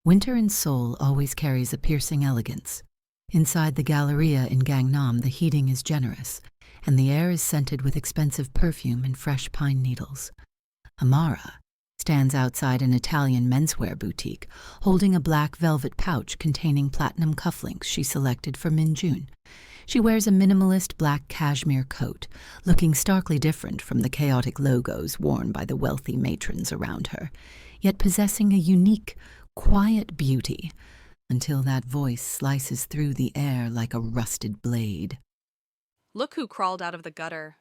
Winter in Seoul always carries a piercing elegance. Inside the Galleria in Gangnam, the heating is generous, and the air is scented with expensive perfume and fresh pine needles. Amara stands outside an Italian menswear boutique, holding a black velvet pouch containing platinum cufflinks she selected for Min-jun. She wears a minimalist black cashmere coat, looking starkly different from the chaotic logos worn by the wealthy matrons around her, yet possessing a unique, quiet beauty, until that voice slices through the air like a rusted blade. Look who crawled out of the gutter.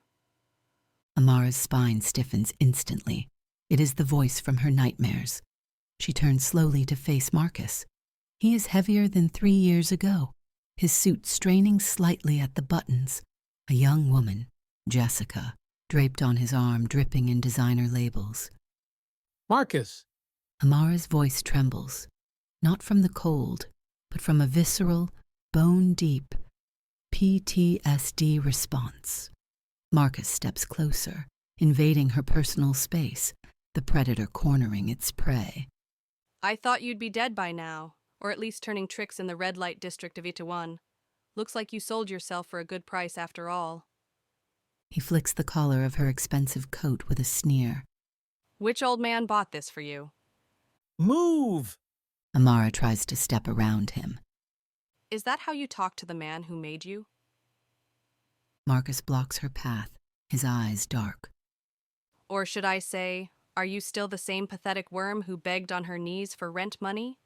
Amara's spine stiffens instantly. It is the voice from her nightmares. She turns slowly to face Marcus. He is heavier than 3 years ago, his suit straining slightly at the buttons. A young woman, Jessica, draped on his arm, dripping in designer labels. Marcus! Amara's voice trembles, not from the cold, but from a visceral, bone-deep PTSD response. Marcus steps closer, invading her personal space, the predator cornering its prey. I thought you'd be dead by now, or at least turning tricks in the red light district of Itaewon. Looks like you sold yourself for a good price after all. He flicks the collar of her expensive coat with a sneer. Which old man bought this for you? Move! Amara tries to step around him. Is that how you talk to the man who made you? Marcus blocks her path, his eyes dark. Or should I say, are you still the same pathetic worm who begged on her knees for rent money?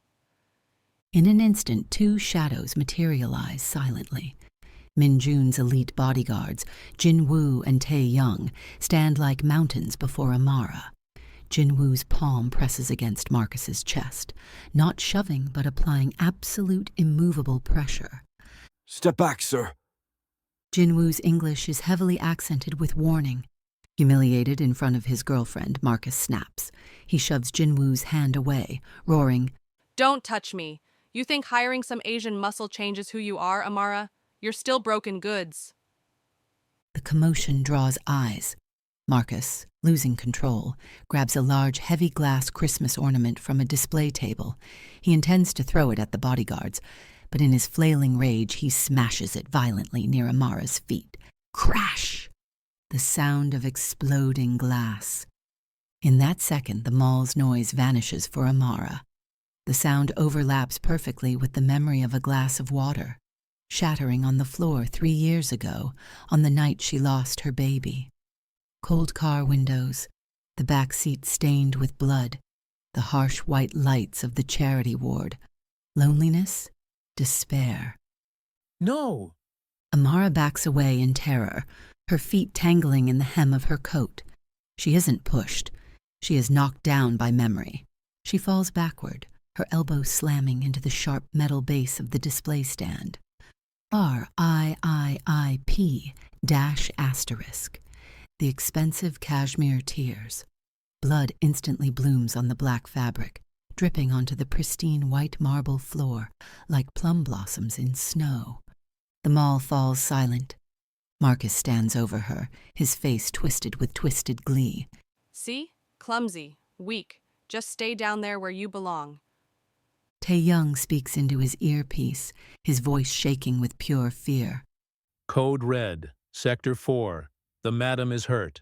In an instant, 2 shadows materialize silently. Min-jun's elite bodyguards, Jin-woo and Tae-young, stand like mountains before Amara. Jin-woo's palm presses against Marcus's chest, not shoving but applying absolute immovable pressure. Step back, sir. Jin-woo's English is heavily accented with warning. Humiliated in front of his girlfriend, Marcus snaps. He shoves Jin-woo's hand away, roaring, Don't touch me. You think hiring some Asian muscle changes who you are, Amara? You're still broken goods. The commotion draws eyes. Marcus, losing control, grabs a large, heavy glass Christmas ornament from a display table. He intends to throw it at the bodyguards, but in his flailing rage, he smashes it violently near Amara's feet. Crash! The sound of exploding glass. In that second, the mall's noise vanishes for Amara. The sound overlaps perfectly with the memory of a glass of water, shattering on the floor 3 years ago, on the night she lost her baby. Cold car windows, the back seat stained with blood, the harsh white lights of the charity ward, loneliness, despair. No! Amara backs away in terror, her feet tangling in the hem of her coat. She isn't pushed. She is knocked down by memory. She falls backward, her elbow slamming into the sharp metal base of the display stand. RIIIP ***. The expensive cashmere tears. Blood instantly blooms on the black fabric, dripping onto the pristine white marble floor like plum blossoms in snow. The mall falls silent. Marcus stands over her, his face twisted with twisted glee. See? Clumsy. Weak. Just stay down there where you belong. Tae-young speaks into his earpiece, his voice shaking with pure fear. Code Red, Sector 4. The madam is hurt.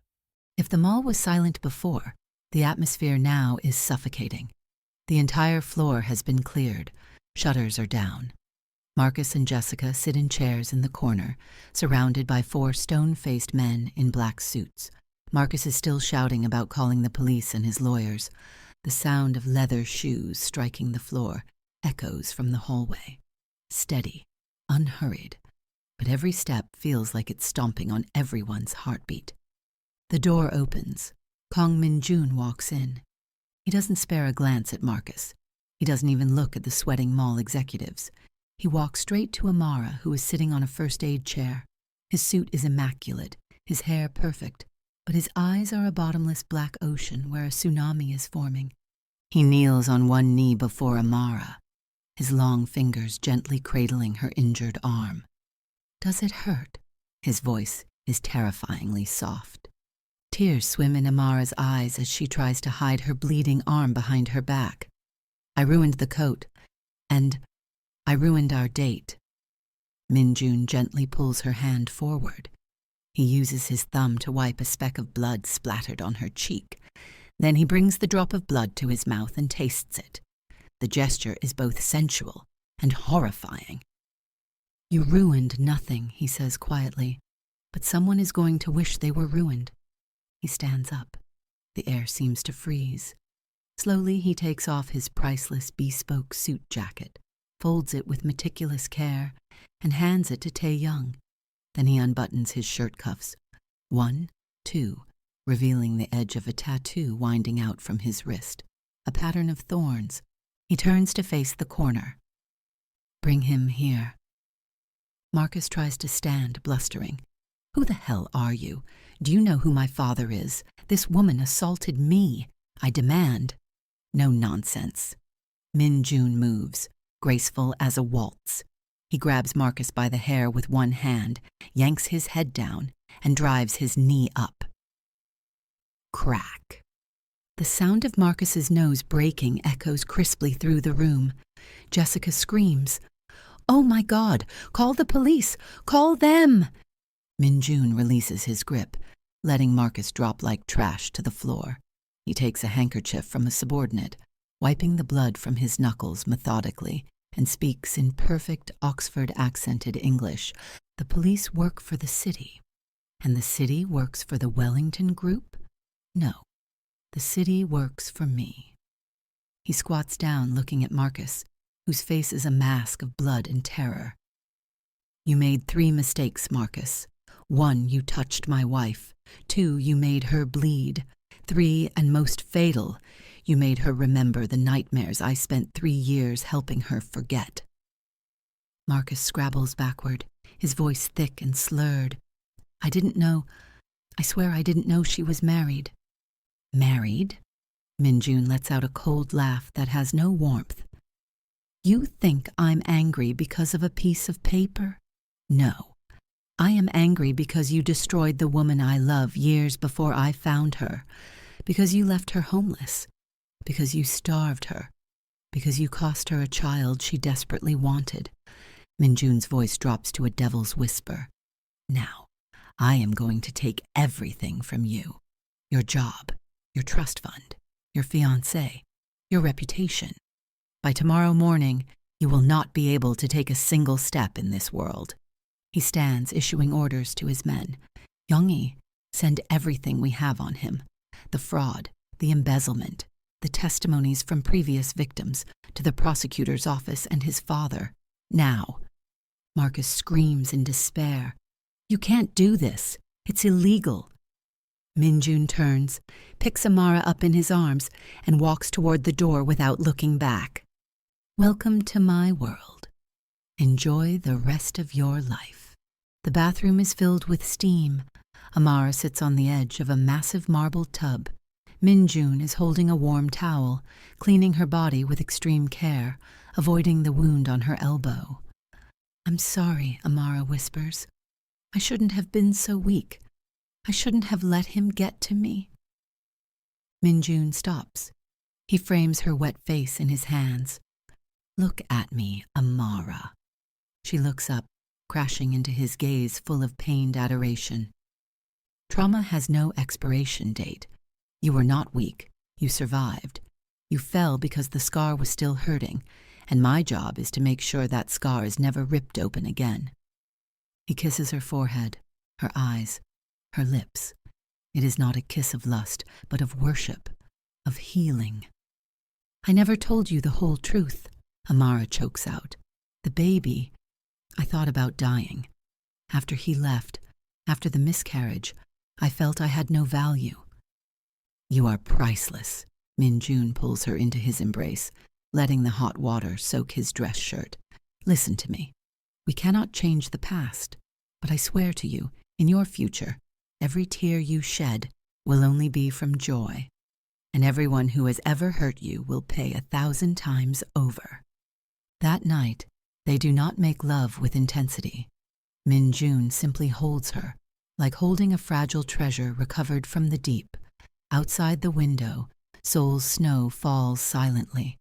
If the mall was silent before, the atmosphere now is suffocating. The entire floor has been cleared. Shutters are down. Marcus and Jessica sit in chairs in the corner, surrounded by 4 stone-faced men in black suits. Marcus is still shouting about calling the police and his lawyers. The sound of leather shoes striking the floor echoes from the hallway. Steady, unhurried, but every step feels like it's stomping on everyone's heartbeat. The door opens. Kong Min-jun walks in. He doesn't spare a glance at Marcus. He doesn't even look at the sweating mall executives. He walks straight to Amara, who is sitting on a first-aid chair. His suit is immaculate, his hair perfect, but his eyes are a bottomless black ocean where a tsunami is forming. He kneels on one knee before Amara, his long fingers gently cradling her injured arm. Does it hurt? His voice is terrifyingly soft. Tears swim in Amara's eyes as she tries to hide her bleeding arm behind her back. I ruined the coat, and I ruined our date. Min-jun gently pulls her hand forward. He uses his thumb to wipe a speck of blood splattered on her cheek. Then he brings the drop of blood to his mouth and tastes it. The gesture is both sensual and horrifying. You ruined nothing, he says quietly, but someone is going to wish they were ruined. He stands up. The air seems to freeze. Slowly he takes off his priceless bespoke suit jacket, folds it with meticulous care, and hands it to Tae-young. Then he unbuttons his shirt cuffs. 1, 2, revealing the edge of a tattoo winding out from his wrist, a pattern of thorns. He turns to face the corner. Bring him here. Marcus tries to stand, blustering. Who the hell are you? Do you know who my father is? This woman assaulted me. I demand. No nonsense. Min-jun moves, graceful as a waltz. He grabs Marcus by the hair with one hand, yanks his head down, and drives his knee up. Crack. The sound of Marcus's nose breaking echoes crisply through the room. Jessica screams, "Oh my God! Call the police! Call them!" Min-jun releases his grip, letting Marcus drop like trash to the floor. He takes a handkerchief from a subordinate, wiping the blood from his knuckles methodically, and speaks in perfect Oxford-accented English. The police work for the city, and the city works for the Wellington Group? No, the city works for me. He squats down, looking at Marcus, whose face is a mask of blood and terror. You made 3 mistakes, Marcus. 1, you touched my wife. 2, you made her bleed. 3, and most fatal, you made her remember the nightmares I spent 3 years helping her forget. Marcus scrabbles backward, his voice thick and slurred. I swear I didn't know she was married. Married? Min-jun lets out a cold laugh that has no warmth. You think I'm angry because of a piece of paper? No. I am angry because you destroyed the woman I love years before I found her, because you left her homeless, because you starved her, because you cost her a child she desperately wanted. Min-jun's voice drops to a devil's whisper. Now, I am going to take everything from you. Your job, your trust fund, your fiancé, your reputation. By tomorrow morning, you will not be able to take a single step in this world. He stands, issuing orders to his men. Young-yi, send everything we have on him. The fraud, the embezzlement, the testimonies from previous victims to the prosecutor's office and his father. Now. Marcus screams in despair. You can't do this. It's illegal. Min-jun turns, picks Amara up in his arms, and walks toward the door without looking back. Welcome to my world. Enjoy the rest of your life. The bathroom is filled with steam. Amara sits on the edge of a massive marble tub. Min-jun is holding a warm towel, cleaning her body with extreme care, avoiding the wound on her elbow. I'm sorry, Amara whispers. I shouldn't have been so weak. I shouldn't have let him get to me. Min-jun stops. He frames her wet face in his hands. Look at me, Amara. She looks up, crashing into his gaze full of pained adoration. Trauma has no expiration date. You were not weak. You survived. You fell because the scar was still hurting, and my job is to make sure that scar is never ripped open again. He kisses her forehead, her eyes, her lips. It is not a kiss of lust, but of worship, of healing. I never told you the whole truth, Amara chokes out. The baby. I thought about dying. After he left, after the miscarriage, I felt I had no value. You are priceless. Min-jun pulls her into his embrace, letting the hot water soak his dress shirt. Listen to me. We cannot change the past, but I swear to you, in your future, every tear you shed will only be from joy, and everyone who has ever hurt you will pay 1,000 times over. That night, they do not make love with intensity. Min-jun simply holds her, like holding a fragile treasure recovered from the deep. Outside the window, Seoul's snow falls silently.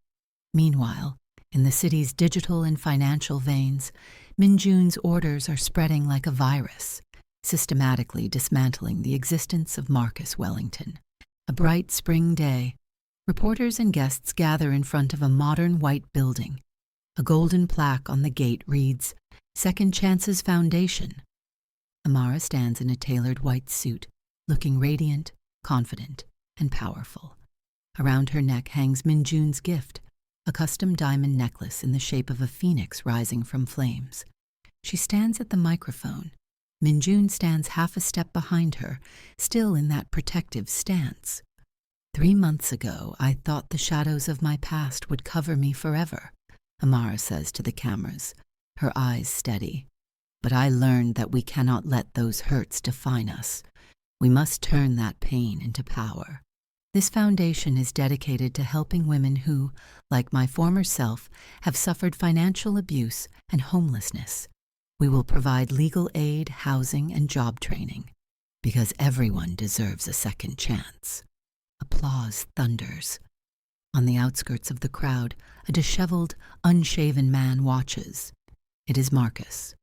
Meanwhile, in the city's digital and financial veins, Min-jun's orders are spreading like a virus, systematically dismantling the existence of Marcus Wellington. A bright spring day, reporters and guests gather in front of a modern white building. A golden plaque on the gate reads, "Second Chances Foundation." Amara stands in a tailored white suit, looking radiant, confident, and powerful. Around her neck hangs Min-jun's gift, a custom diamond necklace in the shape of a phoenix rising from flames. She stands at the microphone. Min-jun stands half a step behind her, still in that protective stance. 3 months ago, I thought the shadows of my past would cover me forever, Amara says to the cameras, her eyes steady. But I learned that we cannot let those hurts define us. We must turn that pain into power. This foundation is dedicated to helping women who, like my former self, have suffered financial abuse and homelessness. We will provide legal aid, housing, and job training, because everyone deserves a second chance. Applause thunders. On the outskirts of the crowd, a disheveled, unshaven man watches. It is Marcus.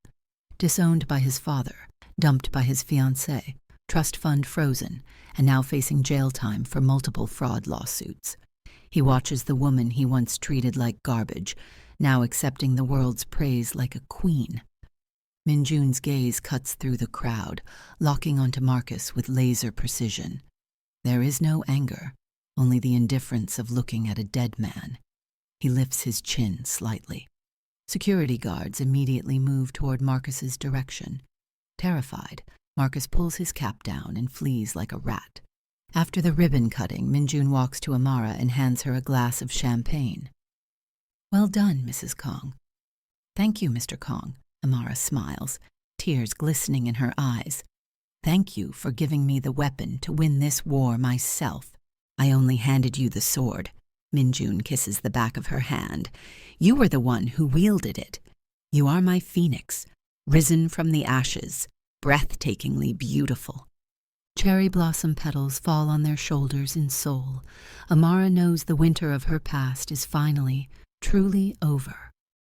Disowned by his father, dumped by his fiancée, trust fund frozen, and now facing jail time for multiple fraud lawsuits. He watches the woman he once treated like garbage, now accepting the world's praise like a queen. Min-jun's gaze cuts through the crowd, locking onto Marcus with laser precision. There is no anger, only the indifference of looking at a dead man. He lifts his chin slightly. Security guards immediately move toward Marcus's direction. Terrified, Marcus pulls his cap down and flees like a rat. After the ribbon cutting, Min-jun walks to Amara and hands her a glass of champagne. "Well done, Mrs. Kong." "Thank you, Mr. Kong." Amara smiles, tears glistening in her eyes. "Thank you for giving me the weapon to win this war myself. I only handed you the sword." Min-jun kisses the back of her hand. "You were the one who wielded it. You are my phoenix, risen from the ashes, breathtakingly beautiful." Cherry blossom petals fall on their shoulders in Seoul. Amara knows the winter of her past is finally, truly over.